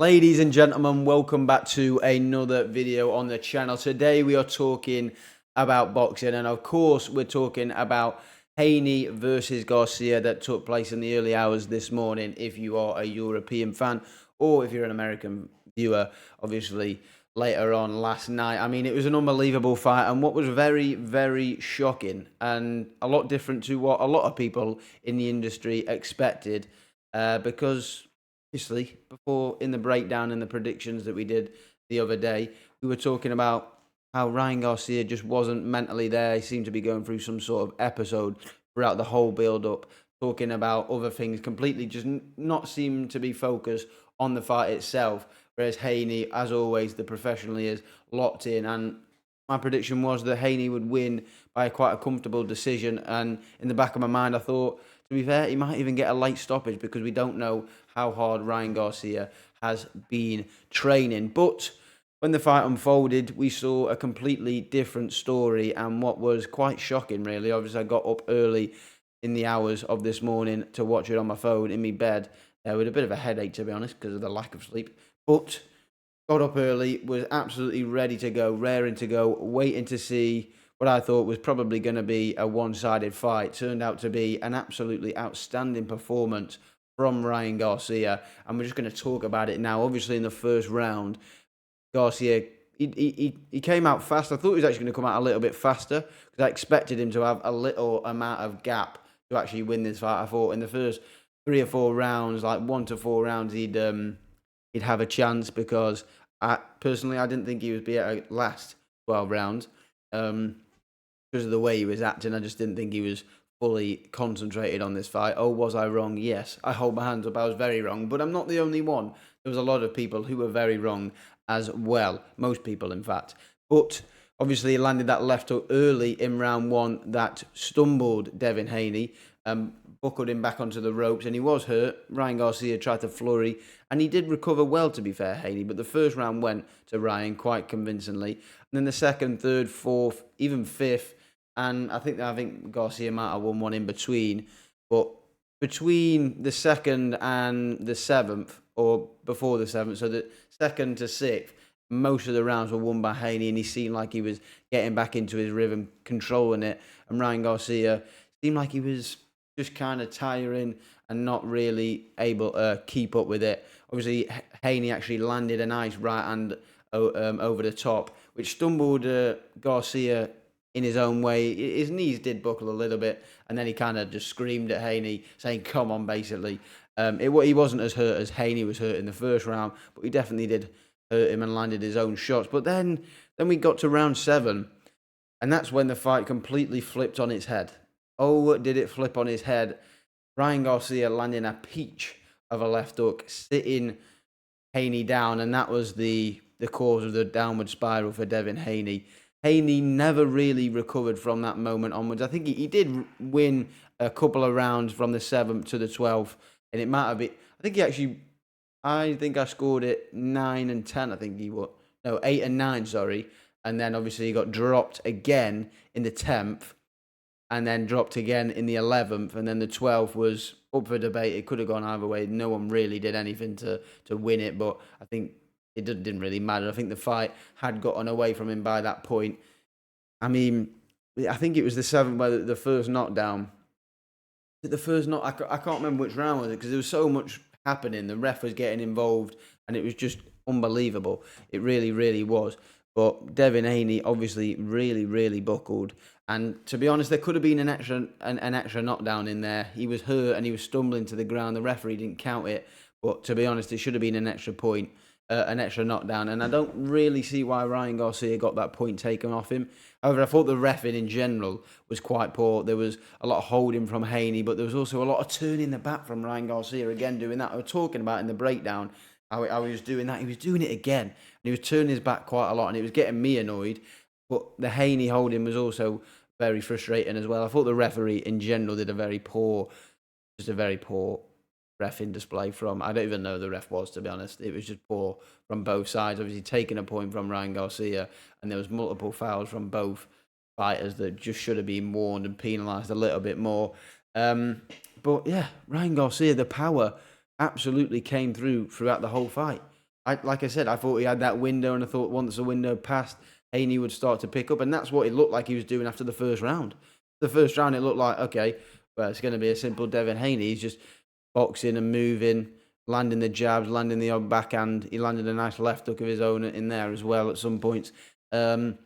Ladies and gentlemen, welcome back to another video on the channel. Today we are talking about boxing, and of course we're talking about Haney versus Garcia that took place in the early hours this morning. If you are a European fan, or if you're an American viewer, obviously later on last night. I mean, it was an unbelievable fight, and what was very, very shocking and a lot different to what a lot of people in the industry expected, because obviously, before in the breakdown and the predictions that we did the other day, we were talking about how Ryan Garcia just wasn't mentally there. He seemed to be going through some sort of episode throughout the whole build-up, talking about other things, completely just not seem to be focused on the fight itself. Whereas Haney, as always, the professional he is, locked in. And my prediction was that Haney would win by quite a comfortable decision. And in the back of my mind, I thought, to be fair, he might even get a late stoppage because we don't know how hard Ryan Garcia has been training. But when the fight unfolded, we saw a completely different story, and what was quite shocking, really. Obviously, I got up early in the hours of this morning to watch it on my phone in my bed with a bit of a headache, to be honest, because of the lack of sleep. But got up early, was absolutely ready to go, raring to go, waiting to see what I thought was probably going to be a one-sided fight. Turned out to be an absolutely outstanding performance from Ryan Garcia, and we're just going to talk about it now. Obviously, in the first round, Garcia, he came out fast. I thought he was actually going to come out a little bit faster because I expected him to have a little amount of gap to actually win this fight. I thought in the first 3 or 4 rounds, like 1 to 4 rounds, he'd have a chance, because I didn't think he would be able to last 12 rounds. Because of the way he was acting, I just didn't think he was fully concentrated on this fight. Oh, was I wrong? Yes. I hold my hands up. I was very wrong. But I'm not the only one. There was a lot of people who were very wrong as well. Most people, in fact. But obviously, he landed that left hook early in round one that stumbled Devin Haney, buckled him back onto the ropes, and he was hurt. Ryan Garcia tried to flurry, and he did recover well, to be fair, Haney. But the first round went to Ryan quite convincingly. And then the second, third, fourth, even fifth, and I think Garcia might have won one in between. But between the second and the seventh, or before the seventh, so the second to sixth, most of the rounds were won by Haney, and he seemed like he was getting back into his rhythm, controlling it. And Ryan Garcia seemed like he was just kind of tiring and not really able to keep up with it. Obviously, Haney actually landed a nice right hand over the top, which stumbled Garcia in his own way. His knees did buckle a little bit, and then he kind of just screamed at Haney, saying, "Come on," basically. He wasn't as hurt as Haney was hurt in the first round, but he definitely did hurt him and landed his own shots. But then we got to round 7, and that's when the fight completely flipped on its head. Oh, did it flip on his head? Ryan Garcia landing a peach of a left hook, sitting Haney down, and that was the cause of the downward spiral for Devin Haney. Haney never really recovered from that moment onwards. I think he did win a couple of rounds from the 7th to the 12th, and it might have been, I think I scored it 9 and 10, I think he was. No, 8 and 9, sorry. And then obviously he got dropped again in the 10th, and then dropped again in the 11th, and then the 12th was up for debate. It could have gone either way. No one really did anything to win it, but I think it didn't really matter. I think the fight had gotten away from him by that point. I mean, I think it was the 7th where the first knockdown. The first knock, I can't remember which round was it, because there was so much happening. The ref was getting involved, and it was just unbelievable. It really, really was. But Devin Haney obviously really, really buckled. And to be honest, there could have been an extra knockdown in there. He was hurt and he was stumbling to the ground. The referee didn't count it. But to be honest, it should have been an extra point, an extra knockdown. And I don't really see why Ryan Garcia got that point taken off him. However, I thought the reffing in general was quite poor. There was a lot of holding from Haney, but there was also a lot of turning the back from Ryan Garcia, again doing that. I was talking about in the breakdown how he was doing that. He was doing it again. And he was turning his back quite a lot, and it was getting me annoyed. But the Haney holding was also very frustrating as well. I thought the referee in general did a very poor reffing display from, I don't even know who the ref was, to be honest. It was just poor from both sides. Obviously taking a point from Ryan Garcia, and there was multiple fouls from both fighters that just should have been warned and penalised a little bit more. But yeah, Ryan Garcia, the power absolutely came throughout the whole fight. like I said, I thought he had that window, and I thought once the window passed, Haney would start to pick up, and that's what it looked like he was doing after the first round. The first round, it looked like, okay, well, it's going to be a simple Devin Haney. He's just boxing and moving, landing the jabs, landing the odd backhand. He landed a nice left hook of his own in there as well at some points. And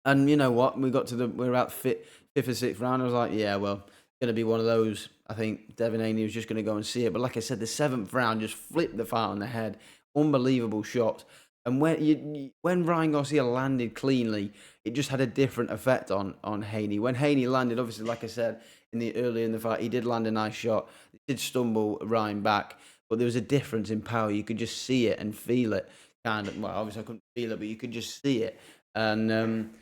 you know what? We got to we were about fifth or sixth round. I was like, yeah, well, it's going to be one of those. I think Devin Haney was just going to go and see it. But like I said, the seventh round just flipped the fight on the head. Unbelievable shot. And when Ryan Garcia landed cleanly, it just had a different effect on Haney. When Haney landed, obviously, like I said, earlier in the fight, he did land a nice shot. He did stumble Ryan back, but there was a difference in power. You could just see it and feel it. Kind of. Well, obviously, I couldn't feel it, but you could just see it. And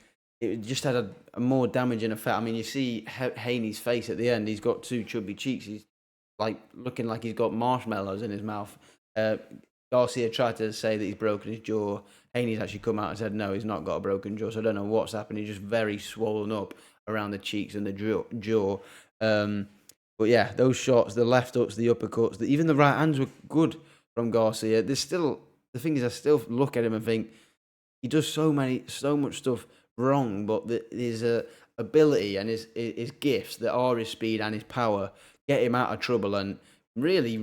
it just had a more damaging effect. I mean, you see Haney's face at the end. He's got two chubby cheeks. He's like looking like he's got marshmallows in his mouth. Garcia tried to say that he's broken his jaw. Haney's actually come out and said, no, he's not got a broken jaw. So I don't know what's happened. He's just very swollen up around the cheeks and the jaw. But yeah, those shots, the left hooks, the uppercuts, even the right hands were good from Garcia. The thing is, I still look at him and think he does so much stuff wrong, but his ability and his gifts that are his speed and his power get him out of trouble, and really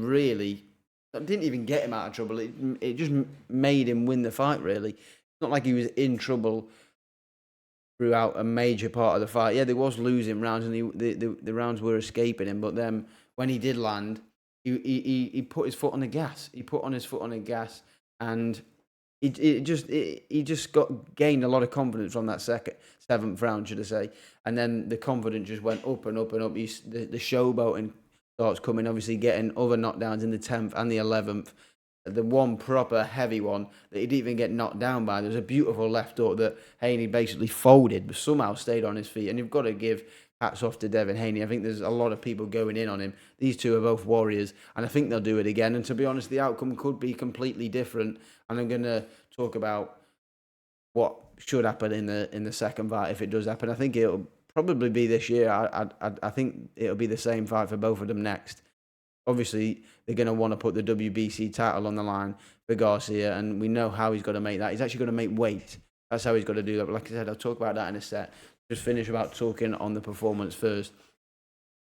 didn't even get him out of trouble. It just made him win the fight, really. It's not like he was in trouble throughout a major part of the fight. Yeah, there was losing rounds, and the rounds were escaping him, but then when he did land, he put his foot on the gas. He put on his foot on the gas, and he just gained a lot of confidence from that seventh round, should I say. And then the confidence just went up and up and up. The showboating starts coming, obviously getting other knockdowns in the 10th and the 11th. The one proper heavy one that he didn't even get knocked down by. There was a beautiful left hook that Haney basically folded, but somehow stayed on his feet. And you've got to give hats off to Devin Haney. I think there's a lot of people going in on him. These two are both warriors, and I think they'll do it again. And to be honest, the outcome could be completely different. And I'm going to talk about what should happen in the second fight if it does happen. I think it'll probably be this year. I think it'll be the same fight for both of them next. Obviously, they're going to want to put the WBC title on the line for Garcia, and we know how he's got to make that. He's actually going to make weight. That's how he's got to do that. But like I said, I'll talk about that in a sec. Just finish about talking on the performance first.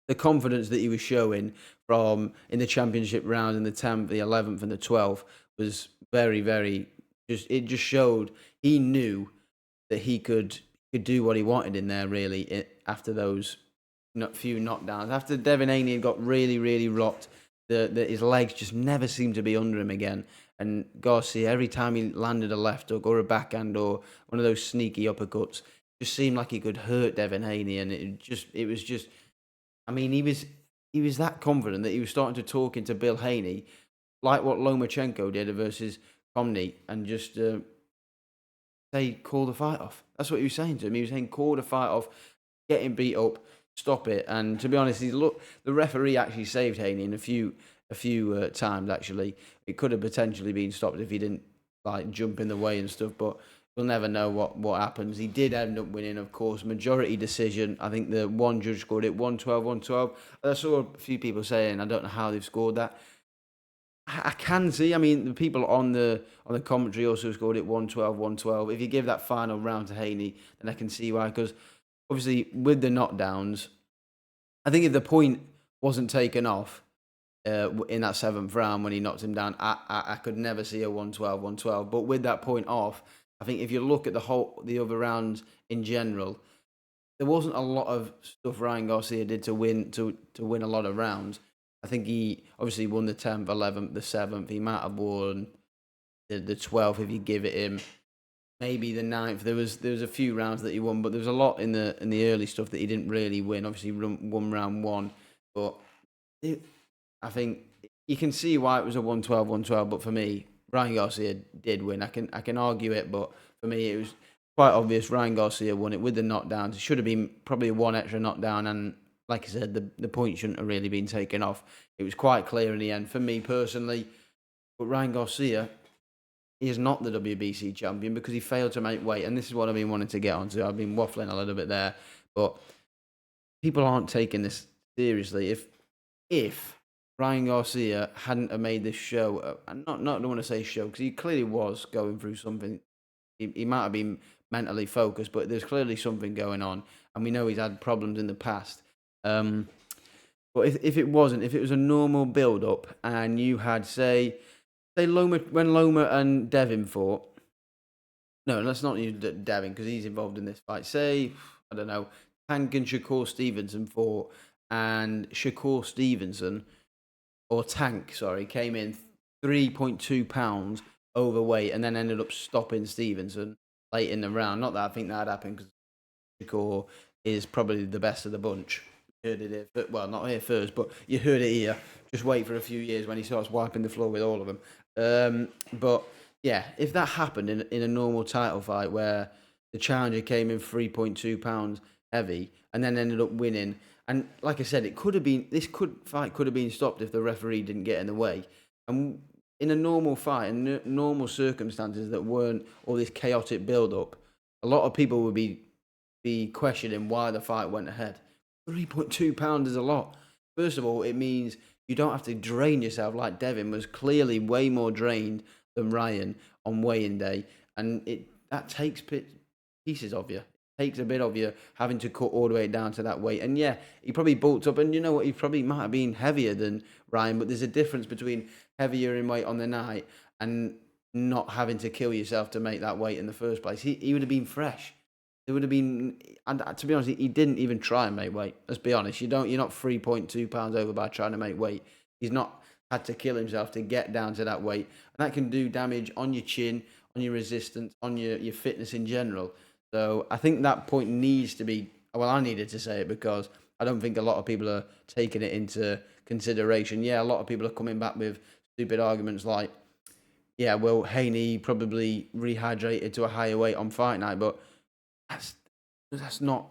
The confidence that he was showing from in the championship round in the 10th, the 11th, and the 12th was very, very. It just showed he knew that he could do what he wanted in there. Really, after those few knockdowns, after Devin Haney had got really, really rocked, his legs just never seemed to be under him again. And Garcia, every time he landed a left hook or a backhand or one of those sneaky uppercuts, just seemed like he could hurt Devin Haney, and it was just. I mean, he was that confident that he was starting to talk into Bill Haney, like what Lomachenko did versus Comney, and just say, call the fight off. That's what he was saying to him. He was saying, call the fight off, get him beat up, stop it. And to be honest, the referee actually saved Haney in a few times. Actually, it could have potentially been stopped if he didn't like jump in the way and stuff, but. We'll never know what happens. He did end up winning, of course. Majority decision. I think the one judge scored it 112-112. I saw a few people saying, I don't know how they've scored that. I can see. I mean, the people on the commentary also scored it 112-112. If you give that final round to Haney, then I can see why. Because obviously, with the knockdowns, I think if the point wasn't taken off in that 7th round when he knocked him down, I could never see a 112-112. But with that point off, I think if you look at the other rounds in general, there wasn't a lot of stuff Ryan Garcia did to win a lot of rounds. I think he obviously won the 10th, 11th, the 7th. He might have won the 12th if you give it him. Maybe the 9th. There was a few rounds that he won, but there was a lot in the early stuff that he didn't really win. Obviously, won round 1, but I think you can see why it was a 112-112. But for me, Ryan Garcia did win. I can argue it, but for me, it was quite obvious. Ryan Garcia won it with the knockdowns. It should have been probably one extra knockdown, and like I said, the point shouldn't have really been taken off. It was quite clear in the end for me personally. But Ryan Garcia, he is not the WBC champion because he failed to make weight, and this is what I've been wanting to get onto. I've been waffling a little bit there, but people aren't taking this seriously. If Ryan Garcia hadn't have made this show, and not don't want to say show because he clearly was going through something. He might have been mentally focused, but there's clearly something going on, and we know he's had problems in the past. Um, but if it wasn't, if it was a normal build up, and you had say Loma when Loma and Devin fought. No, let's not use Devin because he's involved in this fight. Say I don't know, Tank and Shakur Stevenson fought, and Shakur Stevenson or Tank, sorry, came in 3.2 pounds overweight and then ended up stopping Stevenson late in the round. Not that I think that happened because Shakur is probably the best of the bunch. You heard it here, well, not here first, but you heard it here. Just wait for a few years when he starts wiping the floor with all of them. But yeah, if that happened in a normal title fight where the challenger came in 3.2 pounds heavy and then ended up winning, and like I said, it could have been fight could have been stopped if the referee didn't get in the way. And in a normal fight, in normal circumstances that weren't all this chaotic build up, a lot of people would be questioning why the fight went ahead. 3.2 pounds is a lot. First of all, it means you don't have to drain yourself like Devin was clearly way more drained than Ryan on weigh-in day, and that takes pieces of you. Takes a bit of you having to cut all the way down to that weight. And yeah, he probably bulked up, and you know what, he probably might have been heavier than Ryan, but there's a difference between heavier in weight on the night and not having to kill yourself to make that weight in the first place. He would have been fresh. It would have been, and to be honest, he didn't even try and make weight. Let's be honest. You're not 3.2 pounds over by trying to make weight. He's not had to kill himself to get down to that weight, and that can do damage on your chin, on your resistance, on your fitness in general. So I think that point needs to be, well, I needed to say it because I don't think a lot of people are taking it into consideration. Yeah, a lot of people are coming back with stupid arguments like, yeah, well, Haney probably rehydrated to a higher weight on fight night, but that's not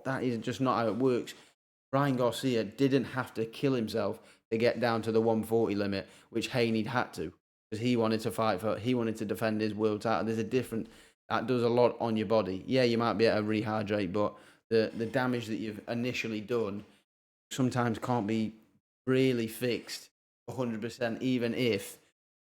that is just not how it works. Ryan Garcia didn't have to kill himself to get down to the 140 limit, which Haney had to, because he wanted to defend his world title. There's a different, that does a lot on your body. Yeah, you might be able to rehydrate, but the damage that you've initially done sometimes can't be really fixed 100%, even if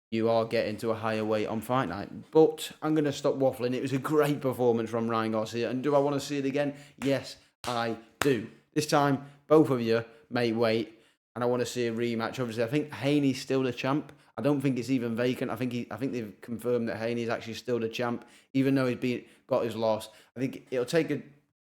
you are getting to a higher weight on fight night. But I'm going to stop waffling. It was a great performance from Ryan Garcia. And do I want to see it again? Yes, I do. This time, both of you make weight. And I want to see a rematch. Obviously, I think Haney's still the champ. I don't think it's even vacant. I think they've confirmed that Haney's actually still the champ, even though he's got his loss. I think it'll take a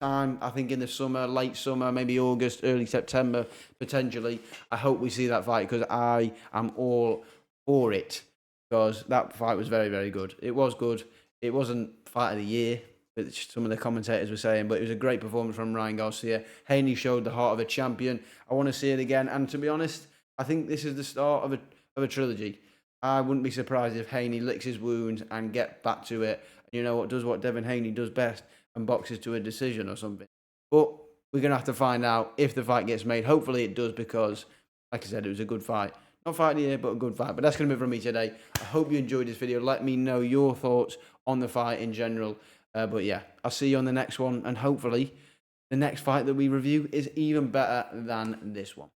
time, I think in the summer, late summer, maybe August, early September, potentially. I hope we see that fight because I am all for it, because that fight was very, very good. It was good. It wasn't fight of the year, which some of the commentators were saying, but it was a great performance from Ryan Garcia. Haney showed the heart of a champion. I want to see it again, and to be honest, I think this is the start of a trilogy. I wouldn't be surprised if Haney licks his wounds and get back to it. You know what, does what Devin Haney does best and boxes to a decision or something. But we're going to have to find out if the fight gets made. Hopefully it does, because, like I said, it was a good fight. Not fight of the year, but a good fight. But that's going to be it from me today. I hope you enjoyed this video. Let me know your thoughts on the fight in general. But yeah, I'll see you on the next one. And hopefully the next fight that we review is even better than this one.